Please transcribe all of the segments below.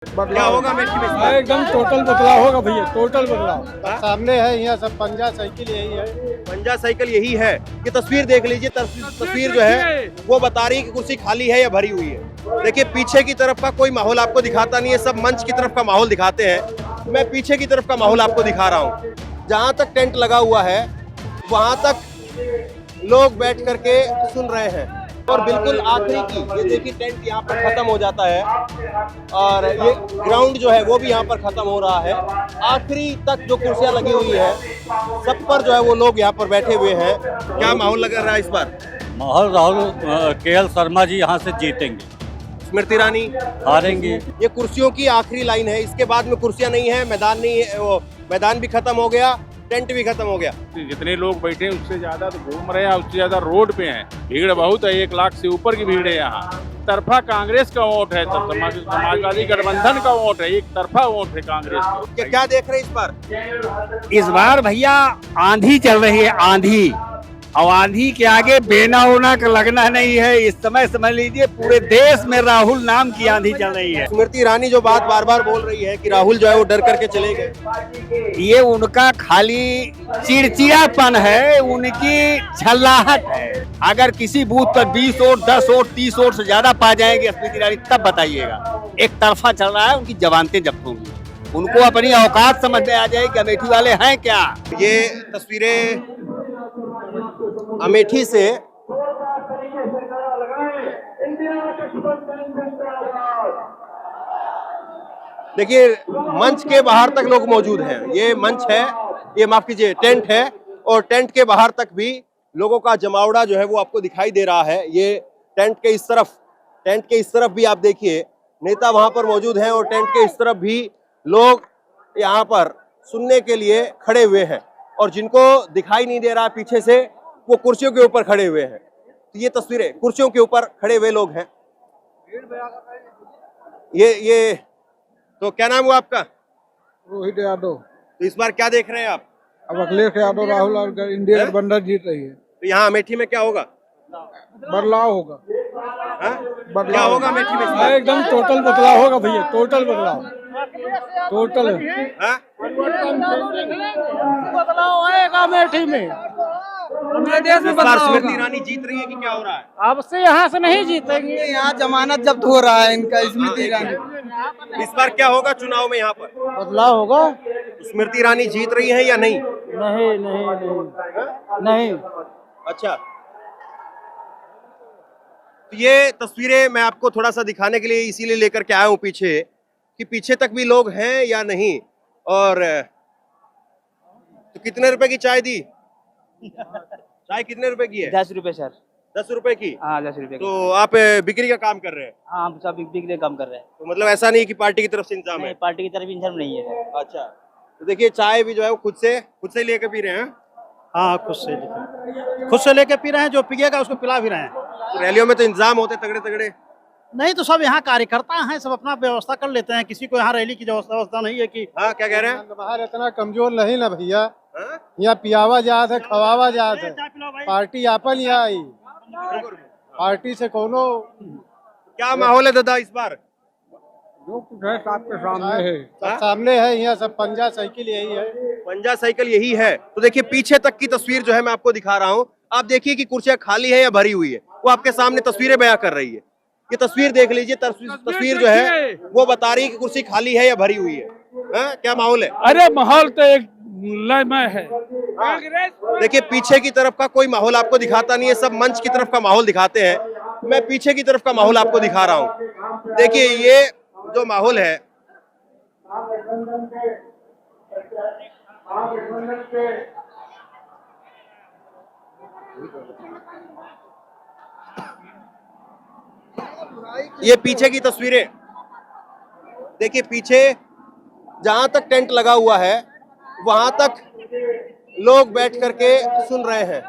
क्या होगा अमेठी में? एकदम टोटल बदलाव होगा भैया, टोटल बदलाव। सामने है यहाँ सब पंजा साइकिल यही है। पंजा साइकिल यही है। ये तस्वीर देख लीजिए, तस्वीर जो है वो बता रही है कि कुर्सी खाली है या भरी हुई है। देखिए पीछे की तरफ का कोई माहौल आपको दिखाता नहीं है, सब मंच की तरफ का माहौल दिखाते हैं। मैं पीछे की तरफ का माहौल आपको दिखा रहा हूँ। जहाँ तक टेंट लगा हुआ है वहां तक लोग बैठ करके सुन रहे हैं। और बिल्कुल आखिरी की ये देखिए टेंट यहाँ पर खत्म हो जाता है और ये ग्राउंड जो है वो भी यहाँ पर खत्म हो रहा है। आखिरी तक जो कुर्सियाँ लगी हुई है सब पर जो है वो लोग यहाँ पर बैठे हुए हैं। क्या माहौल लग रहा है इस बार? माहौल राहुल के.एल. शर्मा जी यहाँ से जीतेंगे, स्मृति ईरानी हारेंगे। ये कुर्सियों की आखिरी लाइन है, इसके बाद में कुर्सियां नहीं है, मैदान नहीं है, वो मैदान भी खत्म हो गया, टेंट भी खत्म हो गया। जितने लोग बैठे हैं उससे ज्यादा तो घूम रहे हैं, उससे ज्यादा रोड पे हैं। भीड़ बहुत है, 1 लाख से ऊपर की भीड़ है यहाँ। तरफा कांग्रेस का वोट है, समाजवादी गठबंधन का वोट है, एक तरफा वोट है कांग्रेस का। क्या देख रहे हैं इस बार? इस बार भैया आंधी चल रही है, आंधी। और आंधी के आगे बेना होना का लगना नहीं है। इस समय समझ लीजिए पूरे देश में राहुल नाम की आंधी चल रही है। स्मृति ईरानी जो बात बार बार बोल रही है कि राहुल जो है वो डर करके चले गए, ये उनका खाली चिड़चिड़ापन है, उनकी झल्लाहट है। अगर किसी बूथ पर 20 वोट, 10 वोट, 30 वोट से ज्यादा पा जाएंगे स्मृति ईरानी तब बताइएगा। एक तरफा चल रहा है, उनकी जवानतें जब्त होंगी। उनको अपनी औकात समझ में आ जाए कि अमेठी वाले हैं क्या। ये तस्वीरें अमेठी से देखिए मंच के बाहर तक लोग मौजूद हैं। ये मंच है, ये माफ कीजिए टेंट है, और टेंट के बाहर तक भी लोगों का जमावड़ा जो है वो आपको दिखाई दे रहा है। ये टेंट के इस तरफ भी आप देखिए नेता वहां पर मौजूद हैं, और टेंट के इस तरफ भी लोग यहाँ पर सुनने के लिए खड़े हुए हैं। और जिनको दिखाई नहीं दे रहा पीछे से, वो कुर्सियों के ऊपर खड़े हुए हैं। तो ये तस्वीरें कुर्सियों के ऊपर खड़े हुए लोग हैं। ये तो क्या नाम हुआ आपका? रोहित यादव। तो इस बार क्या देख रहे हैं आप? अब अखिलेश यादव, राहुल और इंडिया गठबंधन जीत रही है। तो यहाँ अमेठी में क्या होगा? बदलाव होगा। हाँ? क्या होगा अमेठी में? एकदम टोटल बदलाव होगा भैया, टोटल बदलाव, टोटल। हाँ? बदलाव आएगा अमेठी में, हमारे देश में इस बार बदलाव स्मृति होगा। ईरानी जीत रही है कि क्या हो रहा है? अब से यहाँ से नहीं जीतेंगे, यहाँ जमानत जब्त हो रहा है इनका। स्मृति ईरानी इस बार क्या होगा चुनाव में यहाँ पर? बदलाव होगा। स्मृति ईरानी जीत रही है या नहीं? नहीं नहीं नहीं नहीं। अच्छा, तो ये तस्वीरें मैं आपको थोड़ा सा दिखाने के लिए इसीलिए लेकर के आया हूँ पीछे, कि पीछे तक भी लोग हैं या नहीं। और तो कितने रुपए की चाय दी? चाय कितने रुपए की है? 10 रुपए सर। 10 रुपए की। हाँ 10 रुपए। तो आप बिक्री का काम कर रहे हैं? हाँ हम सब बिक्री काम कर रहे हैं। तो मतलब ऐसा नहीं कि पार्टी की तरफ से इंतजाम है? नहीं, पार्टी की तरफ इंतजाम नहीं है सर। अच्छा, तो देखिए चाय भी जो है वो खुद से लेकर पी रहे हैं। हाँ खुद से लेके पी रहे हैं, जो पिएगा उसको पिला भी रहे हैं। तो रैलियों में तो इंतजाम होते तगड़े तगड़े। नहीं तो सब यहाँ कार्यकर्ता हैं, सब अपना व्यवस्था कर लेते हैं। किसी को यहाँ रैली की व्यवस्था नहीं है कि। हाँ क्या कह रहे हैं? बाहर इतना कमजोर नहीं ना भैया, हाँ? यहाँ पियावा जात है, खवावा जात है। पार्टी आपन यहाँ आई, पार्टी से कोनो। क्या माहौल है दादा इस बार? जो कुछ है आपके सामने है। हाँ? सामने है यहाँ सब पंजा साइकिल यही है। पंजा साइकिल यही है। तो देखिए पीछे तक की तस्वीर जो है मैं आपको दिखा रहा हूँ। आप देखिए कि कुर्सियां खाली है या भरी हुई है, वो आपके सामने तस्वीरें बयां कर रही है। ये तस्वीर देख लीजिए, तस्वीर जो है वो बता रही है कि कुर्सी खाली है या भरी हुई है। हाँ? क्या माहौल है? अरे माहौल तो एक लयमय है। देखिए पीछे की तरफ का कोई माहौल आपको दिखाता नहीं है, सब मंच की तरफ का माहौल दिखाते हैं। मैं पीछे की तरफ का माहौल आपको दिखा रहा हूँ। देखिए ये जो माहौल है, ये पीछे की तस्वीरें देखिए। पीछे जहां तक टेंट लगा हुआ है वहां तक लोग बैठ करके सुन रहे हैं।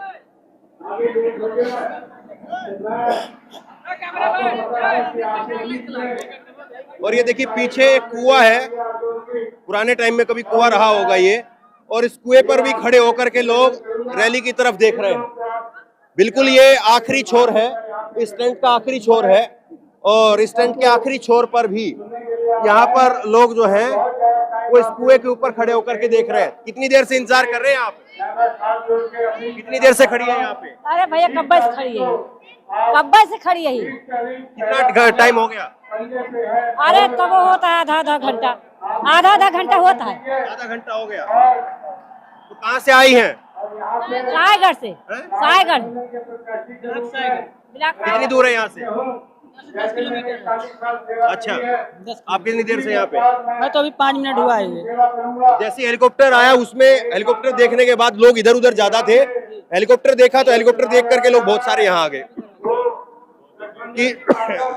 और ये देखिए पीछे एक कुआं है, पुराने टाइम में कभी कुआं रहा होगा ये, और इस कुएं पर भी खड़े होकर के लोग रैली की तरफ देख रहे हैं। बिल्कुल ये आखिरी छोर है, इस टेंट का आखिरी छोर है, और इस टेंट के आखिरी छोर पर भी यहाँ पर लोग जो है वो इस कुएं के ऊपर खड़े होकर के देख रहे हैं। कितनी देर से इंतजार कर रहे हैं आप? कितनी देर से खड़ी है यहाँ पे? अरे भैया कब्बे से खड़ी है, कब्बे से खड़ी है। कितना टाइम हो गया? अरे कब होता है आधा घंटा, आधा घंटा होता है। आधा घंटा हो गया। तो कहाँ से आई हैं? सायगढ़ से। सायगढ़ कितनी दूर है यहाँ से? 10 किलोमीटर। अच्छा, आप कितनी देर से यहाँ पे? मैं तो अभी 5 मिनट हुआ है। जैसे हेलीकॉप्टर आया, उसमें हेलीकॉप्टर देखने के बाद लोग इधर उधर ज्यादा थे। हेलीकॉप्टर देखा तो हेलीकॉप्टर देख करके लोग बहुत सारे यहाँ आ गए कि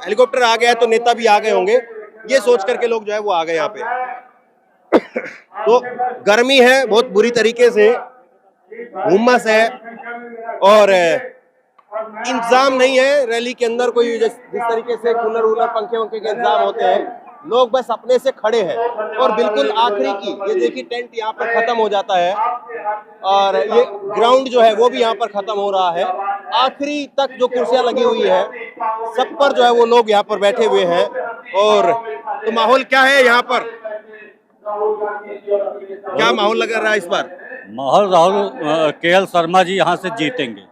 हेलीकॉप्टर आ गया तो नेता भी आ गए होंगे, ये सोच करके लोग जो है वो आ गए यहाँ पे। तो गर्मी है बहुत बुरी तरीके से, हुम्मस है और इंतजाम नहीं है रैली के अंदर कोई जिस तरीके से कूलर वूलर पंखे वंखे के इंतजाम होते हैं। लोग बस अपने से खड़े हैं और बिल्कुल आखिरी की ये देखिए टेंट यहाँ पर खत्म हो जाता है और ये ग्राउंड जो है वो भी यहाँ पर खत्म हो रहा है। आखिरी तक जो कुर्सियां लगी हुई है सब पर जो है वो लोग यहाँ पर बैठे हुए हैं। और तो माहौल क्या है यहाँ पर, क्या माहौल लग रहा है इस बार? माहौल राहुल केएल शर्मा जी यहाँ से जीतेंगे।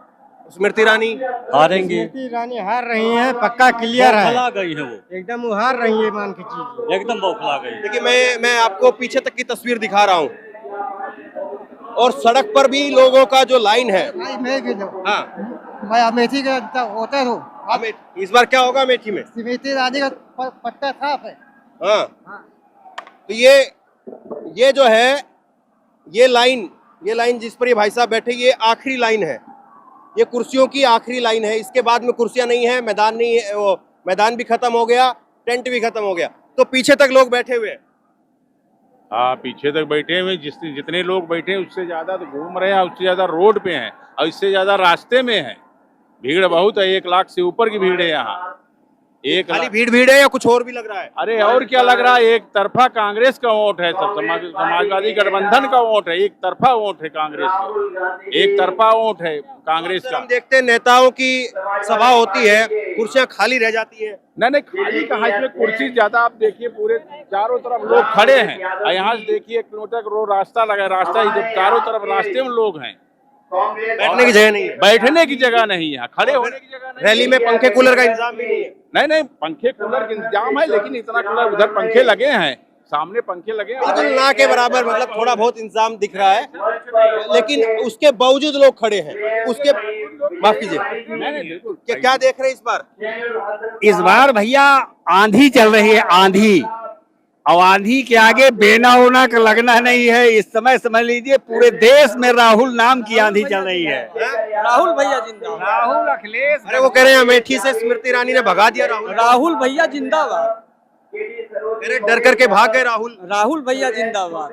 स्मृति ईरानी हारेंगे। स्मृति ईरानी हार रही है, पक्का क्लियर है, बौखला गई है वो, एकदम हार रही है, मान के चीज एकदम बौखला गई। देखिए मैं आपको पीछे तक की तस्वीर दिखा रहा हूँ और सड़क पर भी लोगों का जो लाइन है। हाँ भाई अमेठी का होता है तो इस बार क्या होगा अमेठी में? स्मृति ईरानी का पट्टा साफ है। हाँ तो ये जो है ये लाइन जिस पर ये भाई साहब बैठे, ये आखिरी लाइन है, ये कुर्सियों की आखिरी लाइन है। इसके बाद में कुर्सियां नहीं है, मैदान नहीं है, वो मैदान भी खत्म हो गया, टेंट भी खत्म हो गया। तो पीछे तक लोग बैठे हुए हैं। हाँ, पीछे तक बैठे हुए जितने लोग बैठे हैं उससे ज्यादा तो घूम रहे हैं, उससे ज्यादा रोड पे हैं और इससे ज्यादा रास्ते में है। भीड़ बहुत है, 1 लाख से ऊपर की भीड़ है यहाँ। खाली भीड़ है या कुछ और भी लग रहा है? अरे और क्या लग रहा है, एक तरफा कांग्रेस का वोट है, सब समाजवादी गठबंधन का वोट है, एक तरफा वोट है कांग्रेस का, एक तरफा वोट है कांग्रेस का। हम देखते हैं नेताओं की सभा होती है, कुर्सियां खाली रह जाती है। नहीं खाली कहाँ, इसमें कुर्सी ज्यादा। आप देखिए पूरे चारों तरफ लोग खड़े हैं और यहाँ से देखिए 1 किलोमीटर रोड रास्ता लगा है, रास्ता ही चारों तरफ रास्ते में लोग हैं, बैठने की जगह नहीं है। बैठने की जगह नहीं है, खड़े होने की जगह नहीं। रैली में पंखे कूलर का इंतजाम भी नहीं है। नहीं पंखे कूलर का इंतजाम है, लेकिन इतना कूलर उधर पंखे लगे हैं, सामने पंखे लगे हैं, बिल्कुल ना के बराबर, मतलब थोड़ा बहुत इंतजाम दिख रहा है, लेकिन उसके बावजूद लोग खड़े हैं। उसके माफ कीजिए, क्या देख रहे हैं इस बार? इस बार भैया आंधी चल रही है, आंधी। और आंधी के आगे बेना होना का लगना नहीं है। इस समय समझ लीजिए पूरे देश में राहुल नाम की आंधी चल रही है। राहुल भैया जिंदाबाद। राहुल अखिलेश, अरे वो कह रहे हैं अमेठी से स्मृति ईरानी ने भगा दिया राहुल। राहुल भैया जिंदाबाद। अरे डर करके भाग गए राहुल। राहुल भैया जिंदाबाद।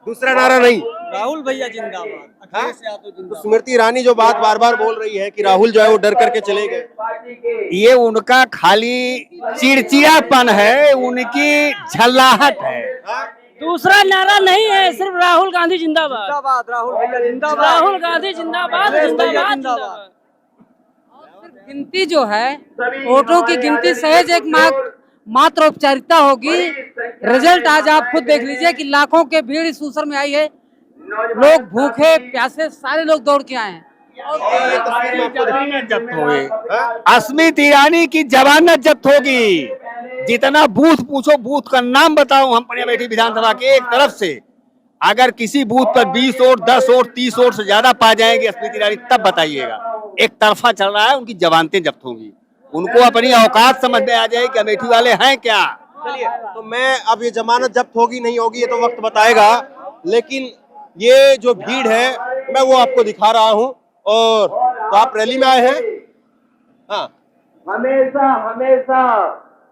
दूसरा नारा नहीं, राहुल भैया जिंदाबाद। अखिलेश यादव तो जिंदाबाद। स्मृति ईरानी जो बात बार बार बोल रही है कि राहुल जो है वो डर करके चले गए, ये उनका खाली चिड़चिड़ापन है, उनकी झल्लाहट है। दूसरा नारा नहीं है, सिर्फ राहुल गांधी जिंदाबाद। जिंदाबाद राहुल भैया जिंदाबाद। राहुल गांधी जिंदाबाद जिंदाबाद। गिनती जो है वोटों की गिनती सहज एक मात्र औपचारिकता होगी। रिजल्ट आज आप खुद देख लीजिए कि लाखों के भीड़ इस सूसर में आई है। लोग भूखे प्यासे सारे लोग दौड़ के आए हैं। जमानत जब्त होगी, स्मृति ईरानी की जमानत जब्त होगी। जितना बूथ पूछो, बूथ का नाम बताओ हम अमेठी विधानसभा के एक तरफ से। अगर किसी बूथ पर 20 वोट 10 वोट 30 वोट से ज्यादा पा जाएंगे स्मृति ईरानी, तब बताइएगा। एक तरफा चल रहा है, उनकी जमानतें जब्त होंगी। उनको अपनी औकात समझ में आ जाए कि अमेठी वाले हैं क्या। चलिए, तो मैं अब ये जमानत जब्त होगी नहीं होगी ये तो वक्त बताएगा, लेकिन ये जो भीड़ है मैं वो आपको दिखा रहा हूँ। और तो आप रैली में आए हैं? हाँ, हमेशा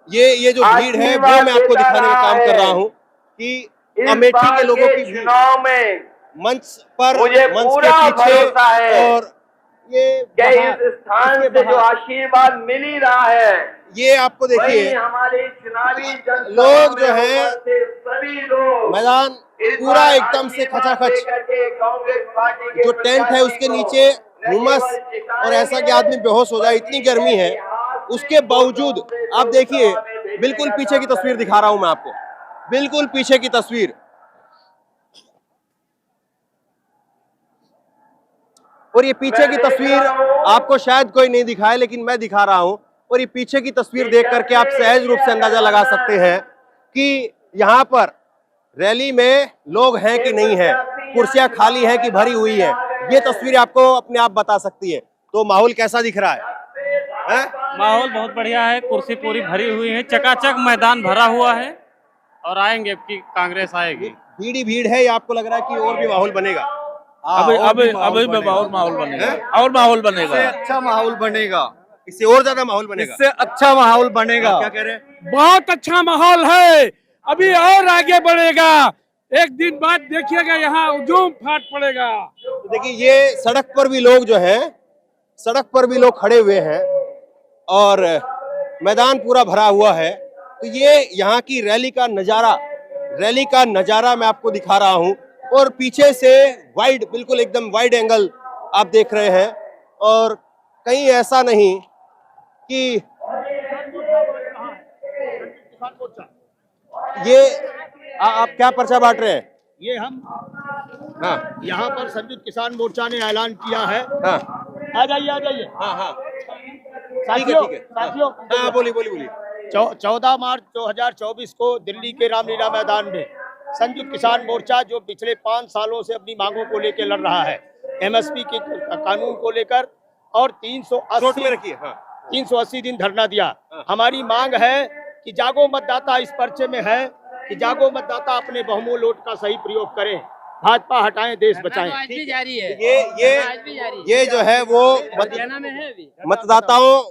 ये जो भीड़ है वो मैं आपको दिखाने का काम कर रहा हूँ कि अमेठी के लोगों की भीड़ मंच पर, मंच के पीछे, और ये इस स्थान से जो आशीर्वाद मिल ही रहा है, ये आपको देखिए हमारे चुनावी लोग जो है सभी लोग मैदान पूरा एकदम से खचाखच, जो टेंट है उसके नीचे हुमस और ऐसा कि आदमी बेहोश हो जाए, इतनी गर्मी है। उसके बावजूद आप देखिए बिल्कुल पीछे की तस्वीर दिखा रहा हूं मैं आपको, बिल्कुल पीछे की तस्वीर। और ये पीछे की तस्वीर आपको शायद कोई नहीं दिखाए, लेकिन मैं दिखा रहा हूं। और ये पीछे की तस्वीर देख करके आप सहज रूप से अंदाजा लगा सकते हैं कि यहाँ पर रैली में लोग हैं कि नहीं है, कुर्सियां खाली है कि भरी हुई है। ये तस्वीर आपको अपने आप बता सकती है। तो माहौल कैसा दिख रहा है? माहौल बहुत बढ़िया है, कुर्सी पूरी भरी हुई है, चकाचक मैदान भरा हुआ है और आएंगे अब की कांग्रेस आएगी। भीड़ ही भीड़ है या आपको लग रहा है कि और भी माहौल बनेगा? अभी और माहौल बनेगा, और माहौल बनेगा, अच्छा माहौल बनेगा, इससे और ज्यादा माहौल बनेगा, इससे अच्छा माहौल बनेगा। क्या कह रहे हैं? बहुत अच्छा माहौल है, अभी और आगे बढ़ेगा। एक दिन बाद देखिएगा यहाँ हुजूम फाट पड़ेगा। तो देखिए ये सड़क पर भी लोग जो हैं, सड़क पर भी लोग खड़े हुए हैं और मैदान पूरा भरा हुआ है। तो ये यहाँ की रैली का नजारा मैं आपको दिखा रहा हूँ। और पीछे से वाइड, बिल्कुल एकदम वाइड एंगल आप देख रहे हैं। और कहीं ऐसा नहीं कि ये आप क्या पर्चा बांट रहे हैं? ये हम हाँ यहाँ पर संयुक्त किसान मोर्चा ने ऐलान किया है। हाँ आ जाइए। हाँ हाँ साथियों, हाँ बोलिए। 14 मार्च 2024 को दिल्ली के रामलीला मैदान में संयुक्त किसान मोर्चा, जो पिछले 5 सालों से अपनी मांगों को लेकर लड़ रहा है, एमएसपी के कानून को लेकर, और 380 दिन धरना दिया। हमारी मांग है कि जागो मतदाता इस पर्चे में है कि जागो मतदाता अपने बहुमूल्य वोट का सही प्रयोग करें, भाजपा हटाएं, देश बचाएं। आज भी जारी है, ये जो है वो हरियाणा में है अभी। मतदाताओं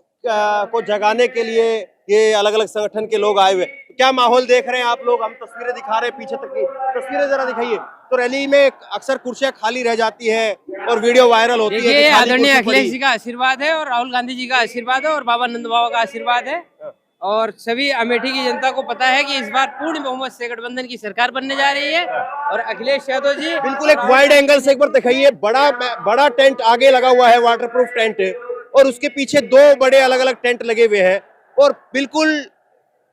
को जगाने के लिए ये अलग अलग संगठन के लोग आए हुए। क्या माहौल देख रहे हैं आप लोग? हम तस्वीरें दिखा रहे हैं, पीछे तक की तस्वीरें जरा दिखाइए। तो रैली में अक्सर कुर्सियां खाली रह जाती है और वीडियो वायरल होती है। ये आदरणीय अखिलेश जी का आशीर्वाद है और राहुल गांधी जी का आशीर्वाद है और बाबा नंद बाबा का आशीर्वाद है। और सभी अमेठी की जनता को पता है कि इस बार पूर्ण बहुमत से गठबंधन की सरकार बनने जा रही है। और अखिलेश यादव जी बिल्कुल एक वाइड एंगल से एक बार दिखाइए। बड़ा टेंट आगे लगा हुआ है, वाटरप्रूफ टेंट है, और उसके पीछे 2 बड़े अलग अलग टेंट लगे हुए हैं। और बिल्कुल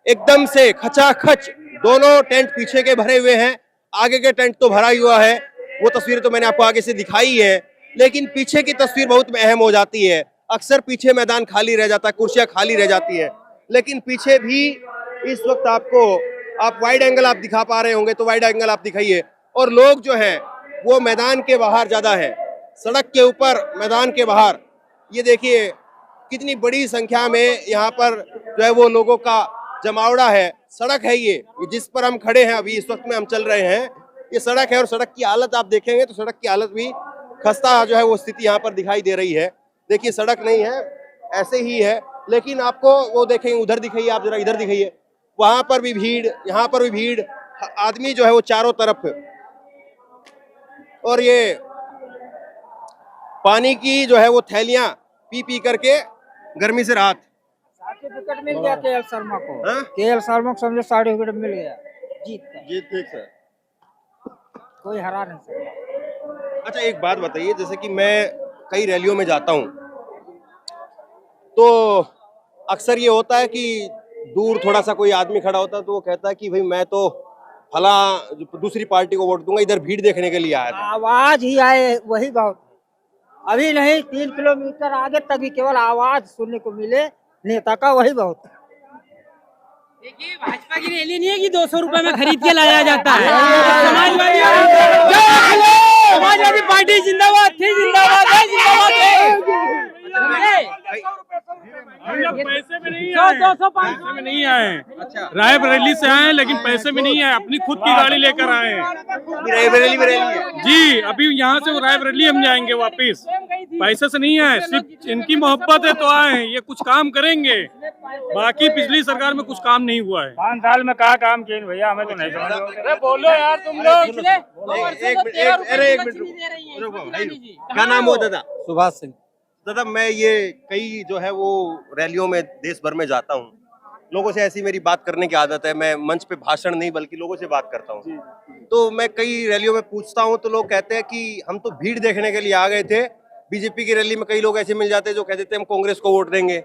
एकदम से खचाखच दोनों टेंट पीछे के भरे हुए हैं, आगे के टेंट तो भरा हुआ है। वो तस्वीर तो मैंने आपको आगे से दिखाई है, लेकिन पीछे की तस्वीर बहुत अहम हो जाती है। अक्सर पीछे मैदान खाली रह जाता है, कुर्सियां खाली रह जाती है, लेकिन पीछे भी इस वक्त आप वाइड एंगल आप दिखा पा रहे होंगे, तो वाइड एंगल आप दिखाइए। और लोग जो हैं वो मैदान के बाहर ज्यादा है, सड़क के ऊपर, मैदान के बाहर। ये देखिए कितनी बड़ी संख्या में यहाँ पर जो है वो लोगों का जमावड़ा है। सड़क है ये जिस पर हम खड़े हैं अभी, इस वक्त में हम चल रहे हैं, ये सड़क है। और सड़क की हालत आप देखेंगे तो सड़क की हालत भी खस्ता जो है वो स्थिति यहाँ पर दिखाई दे रही है। देखिए सड़क नहीं है, ऐसे ही है, लेकिन आपको वो देखेंगे, उधर दिखाइए, आप जरा इधर दिखाइए, वहां पर भी भीड़, यहाँ पर भी भीड़, आदमी जो है वो चारों तरफ। और ये पानी की जो है वो थैलियां पी करके गर्मी से राहत। सर्टिफिकेट मिल गया केएल शर्मा को। हाँ? केएल शर्मा को समझो सर्टिफिकेट मिल गया, जीत ठीक है। कोई हरा नहीं सकता। अच्छा एक बात बताइए, जैसे कि मैं कई रैलियों में जाता हूँ तो अक्सर ये होता है कि दूर थोड़ा सा कोई आदमी खड़ा होता है तो वो कहता है कि भाई मैं तो फला दूसरी पार्टी को वोट दूंगा, इधर भीड़ देखने के लिए आया था। आवाज ही आए वही बहुत, अभी नहीं 3 किलोमीटर आगे तक भी केवल आवाज सुनने को मिले नेता का, वही बहुत। देखिए भाजपा की रैली नहीं है कि 200 रुपए में खरीद के लाया जाता है। समाजवादी पार्टी जिंदाबाद थी, जिंदाबाद है, जिंदाबाद है। पैसे में नहीं आए, 200 पैसे में नहीं आए। अच्छा, रायबरेली से आए लेकिन पैसे में नहीं आए, अपनी खुद की गाड़ी लेकर आए हैं। रायबरेली में रैली है जी, अभी यहाँ से वो रायबरेली हम जाएंगे वापिस, पैसे से नहीं आए, सिर्फ इनकी मोहब्बत है तो आए हैं। ये कुछ काम करेंगे, बाकी पिछली सरकार में कुछ काम नहीं हुआ है। 5 साल में कहा काम किए भैया, हमें तो नहीं समझ। बोलो यार तुम लोग। एक मिनट, क्या नाम हो दादा? सुभाष सिंह। दादा मैं ये कई जो है वो रैलियों में देश भर में जाता हूँ, लोगों से ऐसी मेरी बात करने की आदत है। मैं मंच पे भाषण नहीं बल्कि लोगों से बात करता हूँ। तो मैं कई रैलियों में पूछता हूँ तो लोग कहते हैं कि हम तो भीड़ देखने के लिए आ गए थे। बीजेपी की रैली में कई लोग ऐसे मिल जाते हैं जो कहते थे हम कांग्रेस को वोट देंगे,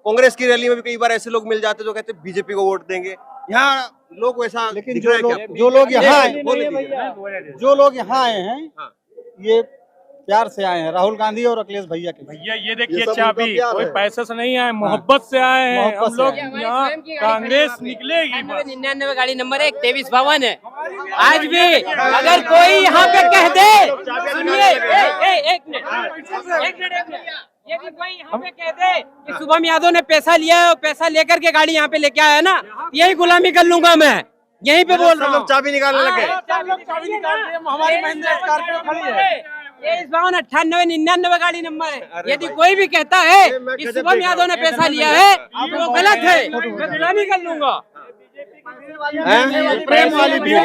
कांग्रेस की रैली में भी कई बार ऐसे लोग मिल जाते जो कहते बीजेपी को वोट देंगे। यहाँ लोग वैसा लेकिन दिख रहा है क्या? जो लोग यहाँ आए, बोले दीजिए। जो लोग यहाँ आए हैं हाँ। ये प्यार से आए हैं, राहुल गांधी और अखिलेश भैया के। भैया ये देखिए ये सब चाबी, उनका प्यार कोई है। पैसे से नहीं आए, मोहब्बत से आए हैं मोहब्बत हम से लोग। आए हैं। यहाँ कांग्रेस निकलेगी बस। 99 गाड़ी नंबर 1 2352 है। आज भी अगर कोई यहाँ पे कह दे, सुनिए एक मिनट, यदि कोई यहाँ पे कह दे कि शुभम यादव ने पैसा लिया है और पैसा लेकर के गाड़ी यहाँ पे लेके आया ना, यही गुलामी कर लूंगा मैं, यहीं पे बोल रहा हूँ। चाबी निकालने लगे। हमारी महिंद्रा स्कॉर्पियो खड़ी है। ये 98 99 गाड़ी नंबर है। यदि कोई भी कहता है कि शुभम यादव ने पैसा लिया है तो वो गलत है, मैं गुलामी कर लूंगा। प्रेम वाली भीड़,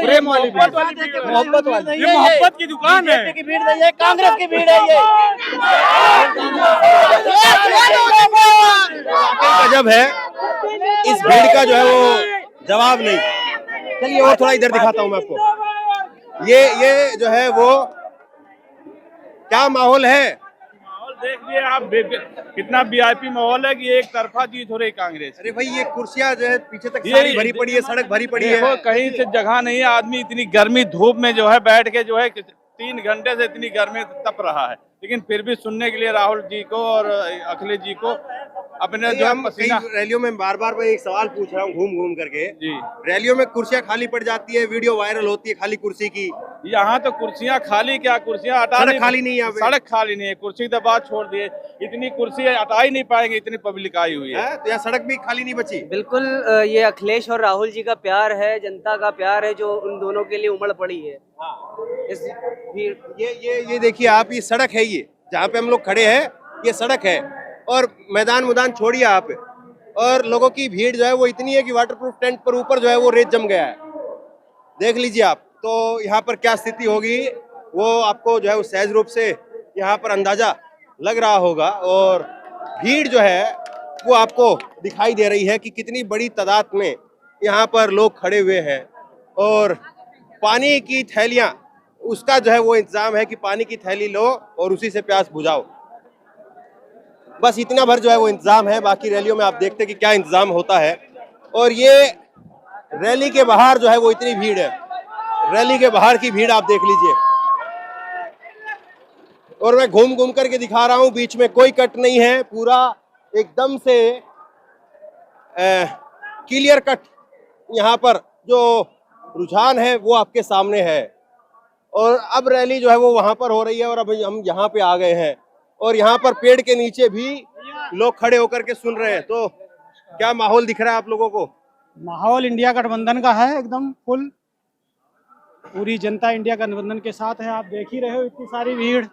प्रेम वाली भीड़, मोहब्बत वाली। ये मोहब्बत की दुकान है। ये कांग्रेस की भीड़ है ये। गजब है, इस भीड़ का जो है वो जवाब नहीं। चलिए और थोड़ा इधर दिखाता हूँ मैं आपको। ये जो है वो क्या माहौल है। माहौल देख लिए आप, कितना वीआईपी माहौल है कि एक तरफा जीत हो रही कांग्रेस। अरे भाई ये कुर्सियां जो है पीछे तक सारी भरी पड़ी है, सड़क भरी पड़ी है। देखो कहीं से जगह नहीं है, आदमी इतनी गर्मी धूप में जो है बैठ के जो है 3 घंटे से इतनी गर्मी तप रहा है, लेकिन फिर भी सुनने के लिए राहुल जी को और अखिलेश जी को अपने जो है हम कई पसीना। रैलियों में बार बार मैं एक सवाल पूछ रहा हूँ घूम घूम करके जी रैलियों में कुर्सियां खाली पड़ जाती है, वीडियो वायरल होती है खाली कुर्सी की। यहाँ तो कुर्सियां खाली, क्या कुर्सियां हटा सड़क नहीं, खाली नहीं है यहाँ पे। सड़क खाली नहीं है, कुर्सी तो बात छोड़ दिए, इतनी कुर्सी हटा ही नहीं पाएंगे, इतनी पब्लिक आई हुई है। तो यहाँ सड़क भी खाली नहीं बची। बिल्कुल ये अखिलेश और राहुल जी का प्यार है, जनता का प्यार है जो उन दोनों के लिए उमड़ पड़ी है। इस ये देखिए आप, ये सड़क है, ये जहाँ पे हम लोग खड़े हैं ये सड़क है और मैदान छोड़िए आप, और लोगों की भीड़ जो है वो इतनी है कि वाटरप्रूफ टेंट पर ऊपर जो है वो रेत जम गया है। देख लीजिए आप, तो यहाँ पर क्या स्थिति होगी वो आपको जो है वो सहज रूप से यहाँ पर अंदाजा लग रहा होगा। और भीड़ जो है वो आपको दिखाई दे रही है कि कितनी बड़ी तादाद में यहाँ पर लोग खड़े हुए हैं। और पानी की थैलियाँ, उसका जो है वो इंतजाम है कि पानी की थैली लो और उसी से प्यास बुझाओ, बस इतना भर जो है वो इंतजाम है। बाकी रैलियों में आप देखते हैं कि क्या इंतजाम होता है। और ये रैली के बाहर जो है वो इतनी भीड़ है, रैली के बाहर की भीड़ आप देख लीजिए। और मैं घूम घूम करके दिखा रहा हूं, बीच में कोई कट नहीं है, पूरा एकदम से क्लियर कट यहाँ पर जो रुझान है वो आपके सामने है। और अब रैली जो है वो वहां पर हो रही है और अब हम यहाँ पे आ गए हैं और यहाँ पर पेड़ के नीचे भी लोग खड़े होकर के सुन रहे हैं। तो क्या माहौल दिख रहा है आप लोगों को? माहौल इंडिया गठबंधन का है, एकदम फुल, पूरी जनता इंडिया गठबंधन के साथ है। आप देख ही रहे हो इतनी सारी भीड़,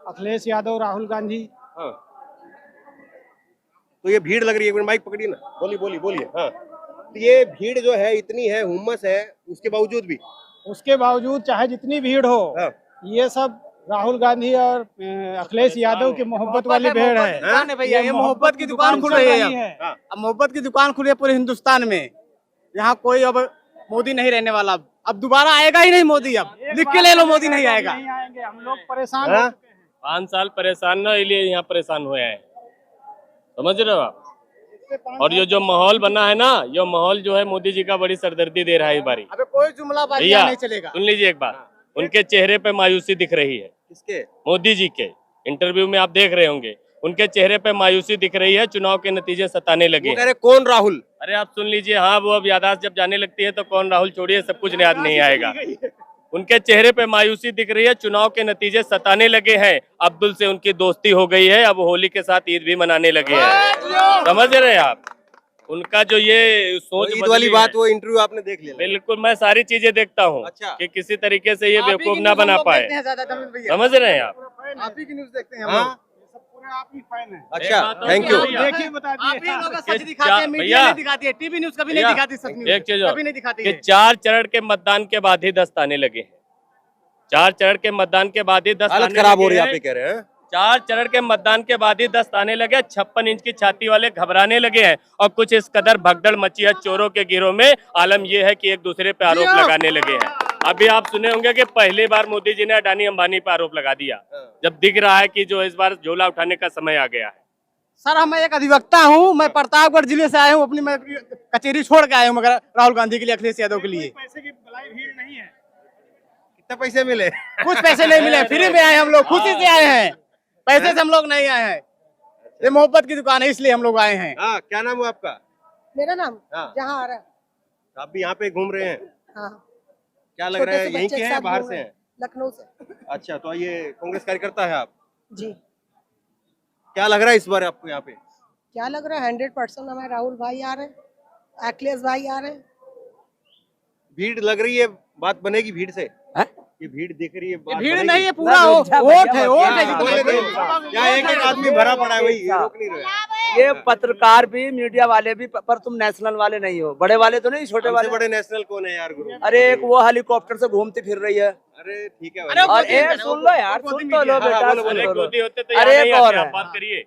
अखिलेश यादव, राहुल गांधी। हाँ। तो ये भीड़ लग रही है, एक मिनट माइक पकड़िए ना, बोलिए। हाँ, तो ये भीड़ जो है इतनी है, हुम्मस है, उसके बावजूद चाहे जितनी भीड़ हो, हाँ। ये सब राहुल गांधी और अखिलेश यादव की मोहब्बत वाली भीड़ है। भैया ये मोहब्बत की दुकान खुल रही है, अब मोहब्बत की दुकान खुली है पूरे हिंदुस्तान में। यहाँ कोई अब मोदी नहीं रहने वाला, अब दोबारा आएगा ही नहीं मोदी। अब लिख के ले लो, मोदी नहीं आएगा। हम लोग परेशान हैं। 5 साल परेशान ना, इसलिए यहाँ परेशान हुए हैं, समझ रहे हो आप। और ये जो माहौल बना है ना, ये माहौल जो है मोदी जी का बड़ी सरदर्दी दे रहा है इस बारी। अबे कोई जुमलाबाजी भैया नहीं चलेगा। सुन लीजिए एक बात, उनके चेहरे पे मायूसी दिख रही है। किसके? मोदी जी के इंटरव्यू में आप देख रहे होंगे, उनके चेहरे पे मायूसी दिख रही है, चुनाव के नतीजे सताने लगे। वो कह रहे कौन राहुल? अरे आप सुन लीजिए, हाँ वो अब याददाश्त जब जाने लगती है तो कौन राहुल छोड़िए, सब कुछ याद नहीं आएगा। उनके चेहरे पे मायूसी दिख रही है, चुनाव के नतीजे सताने लगे हैं। अब्दुल से उनकी दोस्ती हो गई है, अब होली के साथ ईद भी मनाने लगे हैं, समझ रहे हैं आप। उनका जो ये सोच ईद वाली बात, वो इंटरव्यू आपने देख लिया? बिल्कुल, मैं सारी चीजें देखता हूँ। अच्छा। कि किसी तरीके से ये बेवकूफ ना बना पाए, समझ रहे हैं आप। आप ही की न्यूज देखते हैं, हाँ? आप ही फैन है। अच्छा, थैंक यू। देखिए बता दिए, सच दिखाते हैं, मीडिया नहीं दिखाती है, टीवी न्यूज कभी नहीं दिखाती, सच न्यूज एक चीज कभी नहीं दिखाती कि है। 4 चरण के मतदान के बाद ही 10 आने लगे हैं। 4 चरण के मतदान के बाद ही 10 हालत खराब हो रही है, आप ये कह रहे हैं? 4 चरण के मतदान के बाद ही 10 आने लगे। 56 इंच की छाती वाले घबराने लगे हैं और कुछ इस कदर भगदड़ मची है चोरों के गिरोह में। आलम यह है कि एक दूसरे पे आरोप लगाने लगे हैं। अभी आप सुने होंगे कि पहली बार मोदी जी ने अडानी अंबानी पे आरोप लगा दिया, जब दिख रहा है कि जो इस बार झोला उठाने का समय आ गया है। सर मैं एक अधिवक्ता हूँ, मैं प्रतापगढ़ जिले से आया हूँ, अपनी मैं कचेरी छोड़ के आया हूँ मगर राहुल गांधी के लिए, अखिलेश यादव के लिए। पैसे की भीड़ नहीं है। कितने पैसे मिले? कुछ पैसे नहीं मिले, फ्री में आए हम लोग, खुशी से आए हैं, पैसे से हम लोग नहीं आए हैं। ये मोहब्बत की दुकान है, इसलिए हम लोग आए हैं। हाँ, क्या नाम है आपका? मेरा नाम हाँ। जहाँ आ रहा है। आप भी यहाँ पे घूम रहे हैं? हाँ। क्या लग रहा है, यहीं के हैं बाहर से हैं? लखनऊ से। अच्छा, तो ये कांग्रेस कार्यकर्ता है आप? जी। क्या लग रहा है इस बार आपको यहाँ पे? क्या लग रहा है, 100% हमारे राहुल भाई आ रहे हैं, अखिलेश भाई आ रहे हैं। भीड़ लग रही है, बात बनेगी भीड़ से? ये भीड़ दिख रही है, बात भीड़ बनेगी? नहीं है, पूरा वोट है, वोट है। यहाँ एक एक आदमी भरा पड़ा है, वही रोक नहीं रहे। ये पत्रकार भी, मीडिया वाले भी, पर तुम नेशनल वाले नहीं हो, बड़े वाले तो नहीं, छोटे वाले। बड़े नेशनल कौन है यार गुरु? अरे एक वो हेलीकॉप्टर से घूमती फिर रही है। अरे ठीक है, और एक सुन लो यार, सुन तो लो बेटा, अरे एक और है,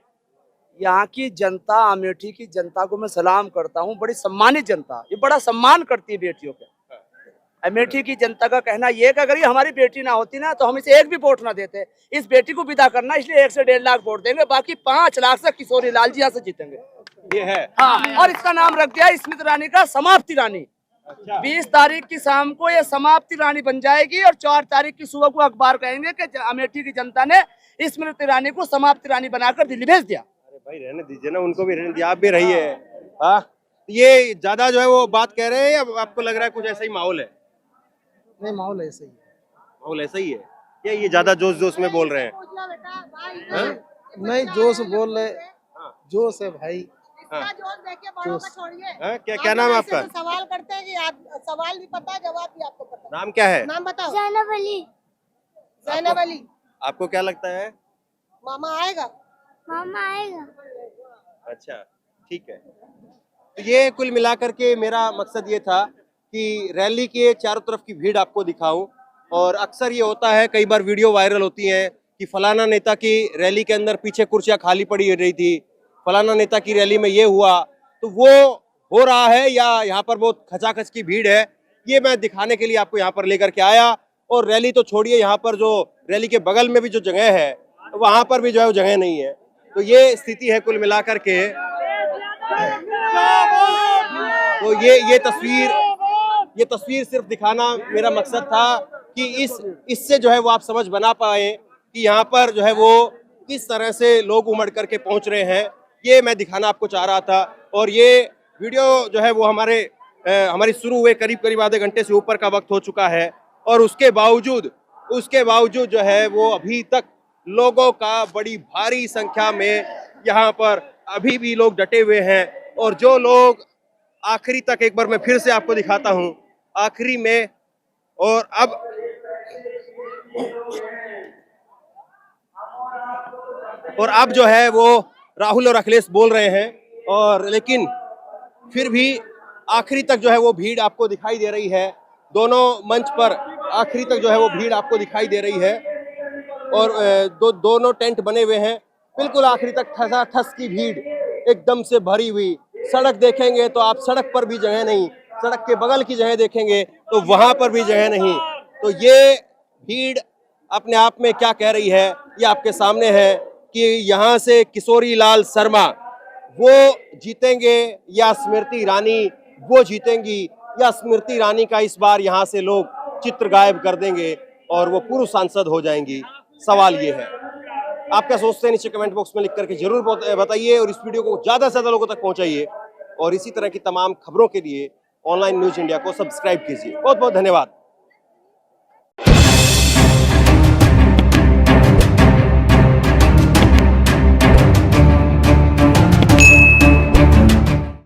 यहाँ की जनता, अमेठी की जनता को मैं सलाम करता हूँ, बड़ी सम्मानित जनता, ये बड़ा सम्मान करती है बेटियों के। अमेठी की जनता का कहना ये कि अगर ये हमारी बेटी ना होती ना तो हम इसे एक भी वोट ना देते। इस बेटी को विदा करना, इसलिए 1 से 1.5 लाख वोट देंगे, बाकी 5 लाख से किशोरी लाल जी यहाँ से जीतेंगे। ये है। हाँ, और इसका नाम रख दिया स्मृति रानी का समाप्ति रानी। 20 तारीख की शाम को ये समाप्ति रानी बन जाएगी और 4 तारीख की सुबह को अखबार कहेंगे कि अमेठी की जनता ने स्मृति रानी को समाप्ति रानी बनाकर दिल्ली भेज दिया। अरे भाई रहने दीजिए ना, उनको भी रहने दीजिए, आप भी रहिए। हाँ, ये ज्यादा जो है वो बात कह रहे हैं या आपको लग रहा है कुछ ऐसा ही माहौल है? नहीं, माहौल ऐसा ही है। माहौल ऐसा ही है या ये ज्यादा जोश जोश में बोल रहे हैं? नहीं, जोश बोल रहे, जोश है भाई। जोश देखे, बड़ों का छोड़िए। क्या नाम है आपका? सवाल करते हैं कि आप सवाल भी पता, जवाब भी आपको पता। नाम क्या है? नाम बताओ। जैनब अली। जैनब अली। आपको क्या लगता है? मामा आएगा। मामा आएगा। अच्छा, ठीक है। तो ये कुल मिलाकर के मेरा मकसद ये था कि रैली के चारों तरफ की भीड़ आपको दिखाऊं। और अक्सर ये होता है, कई बार वीडियो वायरल होती है कि फलाना नेता की रैली के अंदर पीछे कुर्सियां खाली पड़ी रही थी, फलाना नेता की रैली में ये हुआ, तो वो हो रहा है या यहाँ पर बहुत खचाखच की भीड़ है, ये मैं दिखाने के लिए आपको यहाँ पर लेकर के आया। और रैली तो छोड़िए, यहाँ पर जो रैली के बगल में भी जो जगह है वहाँ पर भी जो है वो जगह नहीं है। तो ये स्थिति है कुल मिलाकर के। तो ये तस्वीर सिर्फ दिखाना मेरा मकसद था कि इससे जो है वो आप समझ बना पाए कि यहाँ पर जो है वो किस तरह से लोग उमड़ करके पहुँच रहे हैं, ये मैं दिखाना आपको चाह रहा था। और ये वीडियो जो है वो हमारी शुरू हुए करीब आधे घंटे से ऊपर का वक्त हो चुका है और उसके बावजूद जो है वो अभी तक लोगों का बड़ी भारी संख्या में यहाँ पर अभी भी लोग डटे हुए हैं। और जो लोग आखिरी तक, एक बार मैं फिर से आपको दिखाता हूँ आखिरी में, और अब जो है वो राहुल और अखिलेश बोल रहे हैं, और लेकिन फिर भी आखिरी तक जो है वो भीड़ आपको दिखाई दे रही है। दोनों मंच पर आखिरी तक जो है वो भीड़ आपको दिखाई दे रही है और दोनों टेंट बने हुए हैं, बिल्कुल आखिरी तक ठसाठस की भीड़ एकदम से भरी हुई। सड़क देखेंगे तो आप सड़क पर भी जगह नहीं, सड़क के बगल की जगह देखेंगे तो वहां पर भी जगह नहीं। तो ये भीड़ अपने आप में क्या कह रही है ये आपके सामने है कि यहाँ से किशोरी लाल शर्मा वो जीतेंगे या स्मृति ईरानी वो जीतेंगी, या स्मृति ईरानी का इस बार यहाँ से लोग चित्र गायब कर देंगे और वो पूर्व सांसद हो जाएंगी। सवाल ये है, आप क्या सोचते हैं नीचे कमेंट बॉक्स में लिख करके जरूर बताइए और इस वीडियो को ज़्यादा से ज़्यादा लोगों तक पहुंचाइए। और इसी तरह की तमाम खबरों के लिए ऑनलाइन न्यूज़ इंडिया को सब्सक्राइब कीजिए। बहुत बहुत धन्यवाद।